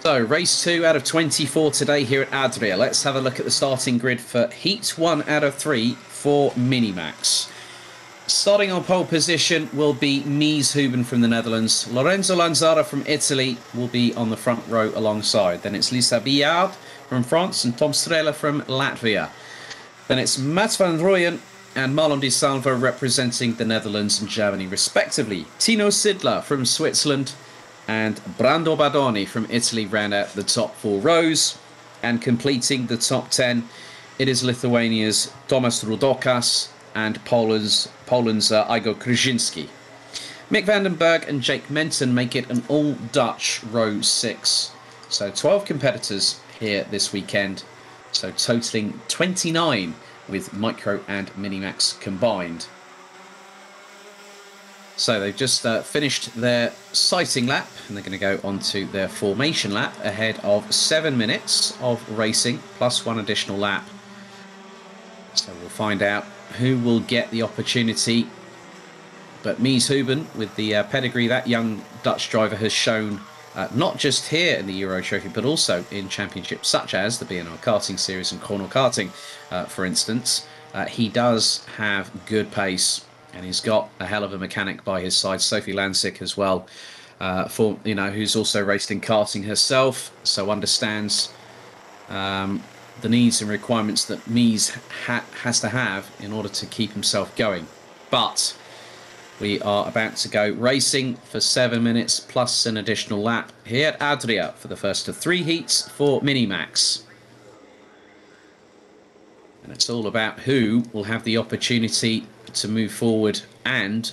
So, race 2 out of 24 today here at Adria. Let's have a look at the starting grid for Heat 1 out of 3 for Minimax. Starting on pole position will be Mies Huben from the Netherlands. Lorenzo Lanzara from Italy will be on the front row alongside. Then it's Lisa Biard from France and Tom Strela from Latvia. Then it's Mats van Rooyen and Marlon Di Salvo representing the Netherlands and Germany respectively. Tino Sidler from Switzerland and Brando Badoni from Italy round out the top 4 rows. And completing the top 10, it is Lithuania's Tomas Rudokas and Poland's Igor Krzyzewski. Mick Vandenberg and Jake Menton make it an all-Dutch row 6. So 12 competitors here this weekend. So totaling 29 with Micro and Minimax combined. So they've just finished their sighting lap and they're going to go on to their formation lap ahead of 7 minutes of racing plus 1 additional lap. So we'll find out who will get the opportunity. But Mies Huben, with the pedigree that young Dutch driver has shown, not just here in the Euro Trophy, but also in championships such as the B&R Karting Series and Cornwall Karting, for instance. He does have good pace, and he's got a hell of a mechanic by his side. Sophie Lansik as well, who's also raced in karting herself, so understands the needs and requirements that Mies has to have in order to keep himself going. But we are about to go racing for 7 minutes plus an additional lap here at Adria for the first of 3 heats for Minimax. And it's all about who will have the opportunity to move forward and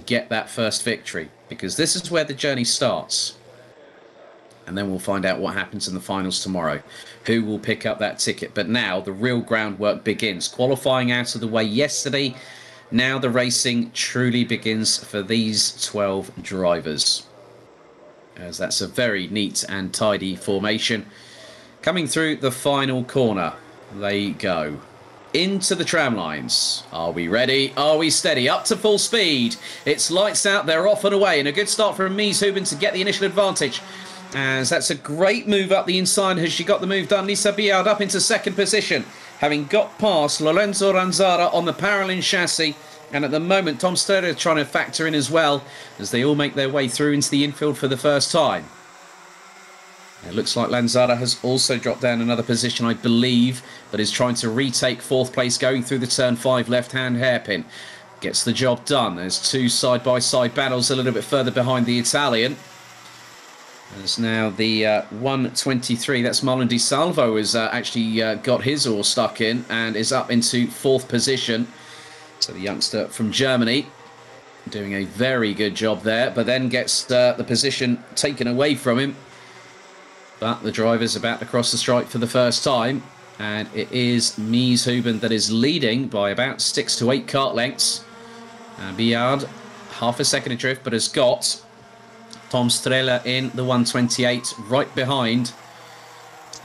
get that first victory, because this is where the journey starts. And then we'll find out what happens in the finals tomorrow, who will pick up that ticket. But now the real groundwork begins. Qualifying out of the way yesterday, now the racing truly begins for these 12 drivers, as that's a very neat and tidy formation. Coming through the final corner, they go into the tram lines. Are we ready? Are we steady? Up to full speed. It's lights out. They're off and away. And a good start from Mies Huben to get the initial advantage. As that's a great move up the inside. Has she got the move done? Lisa Biard up into second position, having got past Lorenzo Lanzara on the parallel chassis. And at the moment, Tom Sturder trying to factor in as well, as they all make their way through into the infield for the first time. It looks like Lanzara has also dropped down another position, I believe, but is trying to retake 4th place going through the turn 5 left-hand hairpin. Gets the job done. There's 2 side-by-side battles a little bit further behind the Italian. There's now the 123. That's Marlon Di Salvo has actually got his oar stuck in and is up into 4th position. So the youngster from Germany doing a very good job there, but then gets the position taken away from him. But the driver's about to cross the stripe for the first time, and it is Mies Huben that is leading by about 6 to 8 kart lengths. Biard, half a second adrift, but has got Tom Strela in the 128 right behind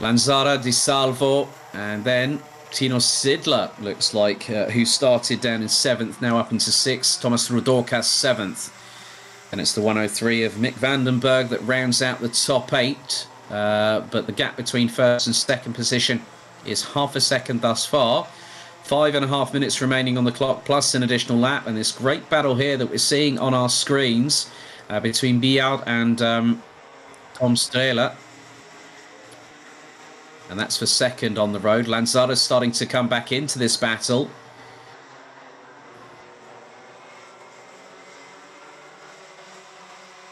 Lanzara, Di Salvo, and then Tino Sidler looks like, who started down in 7th, now up into 6th. Thomas Rudokas 7th. And it's the 103 of Mick Vandenberg that rounds out the top 8. But the gap between 1st and 2nd position is half a second thus far. 5.5 minutes remaining on the clock, plus an additional lap. And this great battle here that we're seeing on our screens between Biard and Tom Strela. And that's for 2nd on the road. Lanzara's starting to come back into this battle.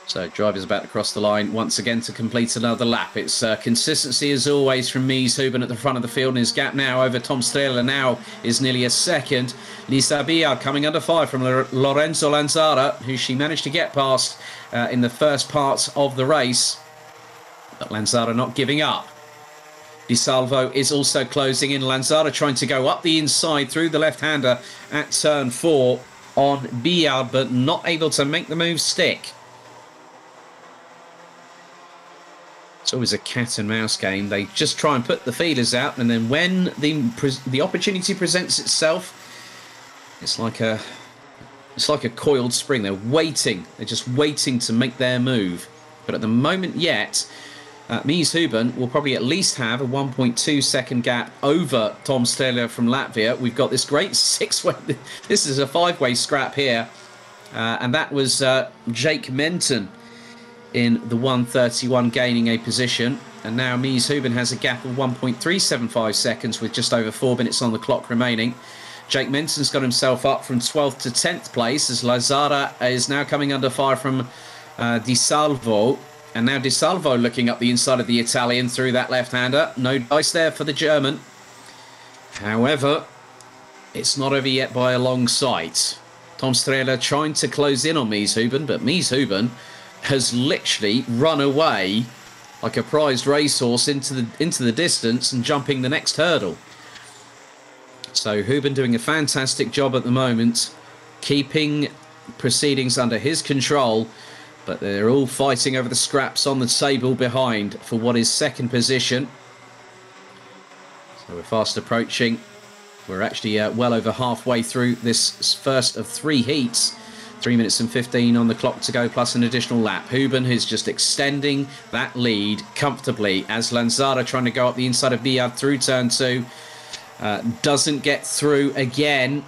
So driver's about to cross the line once again to complete another lap. It's consistency as always from Mies Huben at the front of the field, and his gap now over Tom Strela now is nearly a second. Lisa Biard coming under fire from Lorenzo Lanzara, who she managed to get past in the first part of the race. But Lanzara not giving up. Di Salvo is also closing in. Lanzara trying to go up the inside through the left-hander at turn 4 on Biard, but not able to make the move stick. It's always a cat and mouse game. They just try and put the feelers out, and then when the opportunity presents itself, it's like a coiled spring. They're waiting. They're just waiting to make their move. But at the moment yet, Mies Huben will probably at least have a 1.2 second gap over Tom Strehler from Latvia. We've got this great six-way, this is a five-way scrap here. And that was Jake Menton in the 1:31 gaining a position. And now Mies Huben has a gap of 1.375 seconds with just over 4 minutes on the clock remaining. Jake Menton's got himself up from 12th to 10th place as Lazzara is now coming under fire from Di Salvo. And now Di Salvo looking up the inside of the Italian through that left-hander. No dice there for the German. However, it's not over yet by a long sight. Tom Strehler trying to close in on Mies Huben, but Mies Huben has literally run away like a prized racehorse into the distance and jumping the next hurdle. So Huben doing a fantastic job at the moment, keeping proceedings under his control, but they're all fighting over the scraps on the table behind for what is second position. So we're fast approaching. We're actually well over halfway through this first of 3 heats. 3 minutes and 15 on the clock to go, plus an additional lap. Huben is just extending that lead comfortably as Lazzara trying to go up the inside of Biard through turn 2. Doesn't get through again.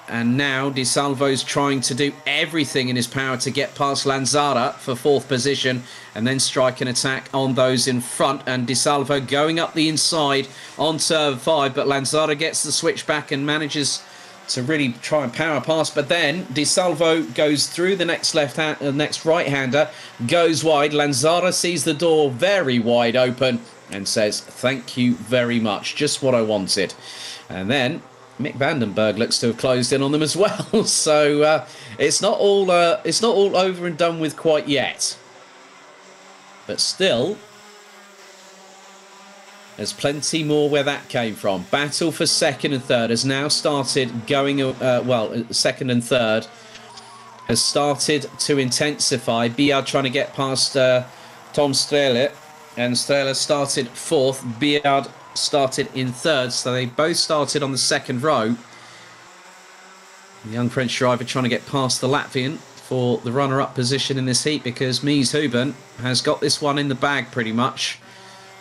And now Di Salvo's trying to do everything in his power to get past Lazzara for 4th position and then strike an attack on those in front. And Di Salvo going up the inside on turn 5, but Lazzara gets the switch back and manages to really try and power past. But then Di Salvo goes through the next next right-hander, goes wide. Lazzara sees the door very wide open and says, "Thank you very much, just what I wanted." And then Mick Vandenberg looks to have closed in on them as well. So it's not all over and done with quite yet. But still, there's plenty more where that came from. Battle for second and third has now started going. Second and third has started to intensify. Biard trying to get past Tom Strehler, and Strehler started 4th. Biard started in 3rd, so they both started on the 2nd row. The young French driver trying to get past the Latvian for the runner-up position in this heat, because Mies Huben has got this one in the bag pretty much.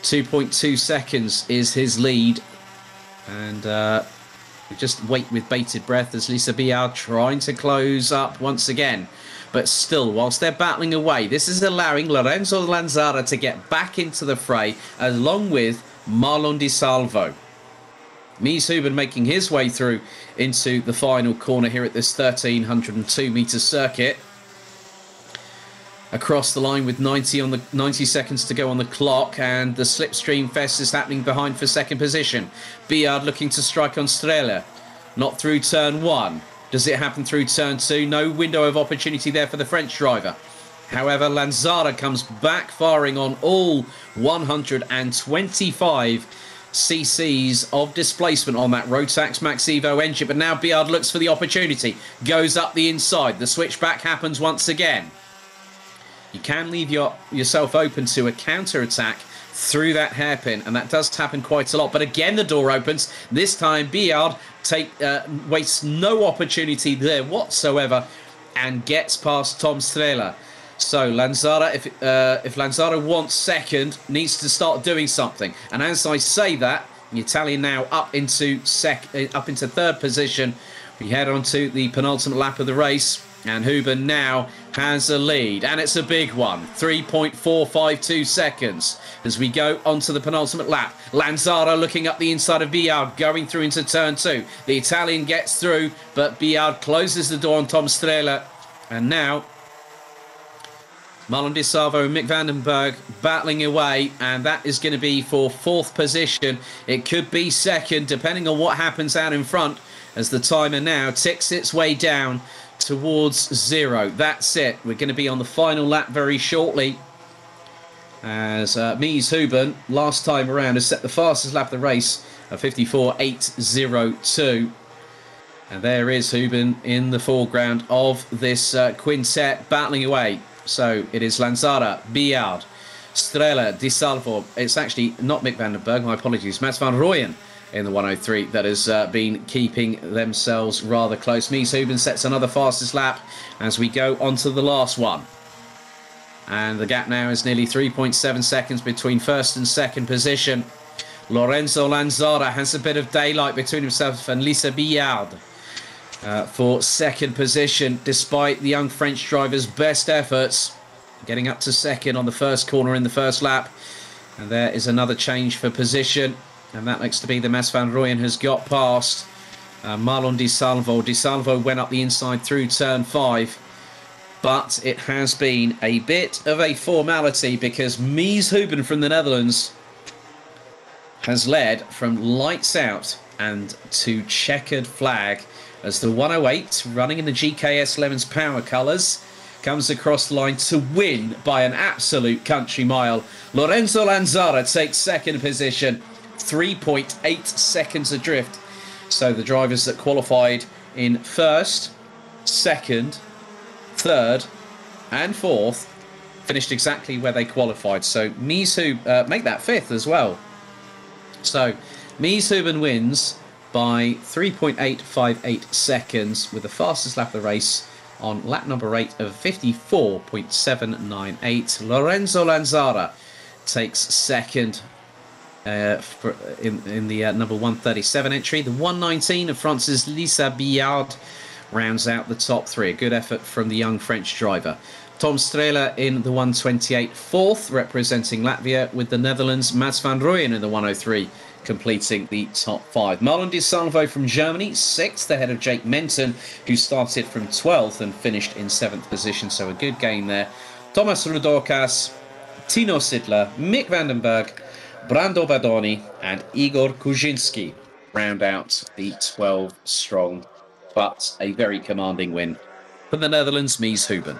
2.2 seconds is his lead, and we just wait with bated breath as Lisa Biard trying to close up once again. But still, whilst they're battling away, this is allowing Lorenzo Lazzara to get back into the fray along with Marlon Di Salvo. Mies Huben making his way through into the final corner here at this 1,302 metre circuit. Across the line with 90 seconds to go on the clock, and the slipstream fest is happening behind for second position. Biard looking to strike on Strehler. Not through turn 1. Does it happen through turn 2? No window of opportunity there for the French driver. However, Lazzara comes back firing on all 125 cc's of displacement on that Rotax Max Evo engine. But now Biard looks for the opportunity. Goes up the inside. The switchback happens once again. You can leave yourself open to a counter-attack through that hairpin, and that does happen quite a lot. But again, the door opens. This time, Biard wastes no opportunity there whatsoever and gets past Tom Strehler. So Lazzara, if Lazzara wants second, needs to start doing something. And as I say that, the Italian now up into 3rd position. We head on to the penultimate lap of the race. And Huben now has a lead, and it's a big one. 3.452 seconds as we go onto the penultimate lap. Lazzara looking up the inside of Biard, going through into turn 2. The Italian gets through, but Biard closes the door on Tom Strehler. And now Marlon Di Salvo and Mick Vandenberg battling away, and that is going to be for 4th position. It could be 2nd, depending on what happens out in front, as the timer now ticks its way down towards 0. That's it. We're going to be on the final lap very shortly, as Mies Huben last time around has set the fastest lap of the race of 54.802. And there is Huben in the foreground of this quintet battling away. So it is Lazzara, Biard, Strehler, Di Salvo. It's actually not Mick Vandenberg, my apologies, Mats van Rooyen in the 103 that has been keeping themselves rather close. Mies Huben sets another fastest lap as we go on to the last one. And the gap now is nearly 3.7 seconds between first and second position. Lorenzo Lanzara has a bit of daylight between himself and Lisa Billard for second position, despite the young French driver's best efforts. Getting up to second on the first corner in the first lap. And there is another change for position. And that looks to be the Mas van Rooyen has got past Marlon Di Salvo. Di Salvo went up the inside through turn 5. But it has been a bit of a formality because Mies Houben from the Netherlands has led from lights out and to checkered flag as the 108, running in the GKS Lemons Power colours, comes across the line to win by an absolute country mile. Lorenzo Lanzara takes second position, 3.8 seconds adrift. So the drivers that qualified in first, second, third and fourth finished exactly where they qualified. So Mies Houben make that fifth as well. So Mies Houben wins by 3.858 seconds with the fastest lap of the race on lap number 8 of 54.798. Lorenzo Lanzara takes second in the number 137 entry. The 119 of France's Lisa Billard rounds out the top 3. A good effort from the young French driver. Tom Strehler in the 128, fourth, representing Latvia, with the Netherlands' Mats van Rooyen in the 103, completing the top 5. Marlon Di Salvo from Germany, 6th, ahead of Jake Menton, who started from 12th and finished in 7th position, so a good game there. Thomas Rudorkas, Tino Sidler, Mick Vandenberg, Brando Badoni and Igor Kuzinski round out the 12 strong, but a very commanding win for the Netherlands' Mies Houben.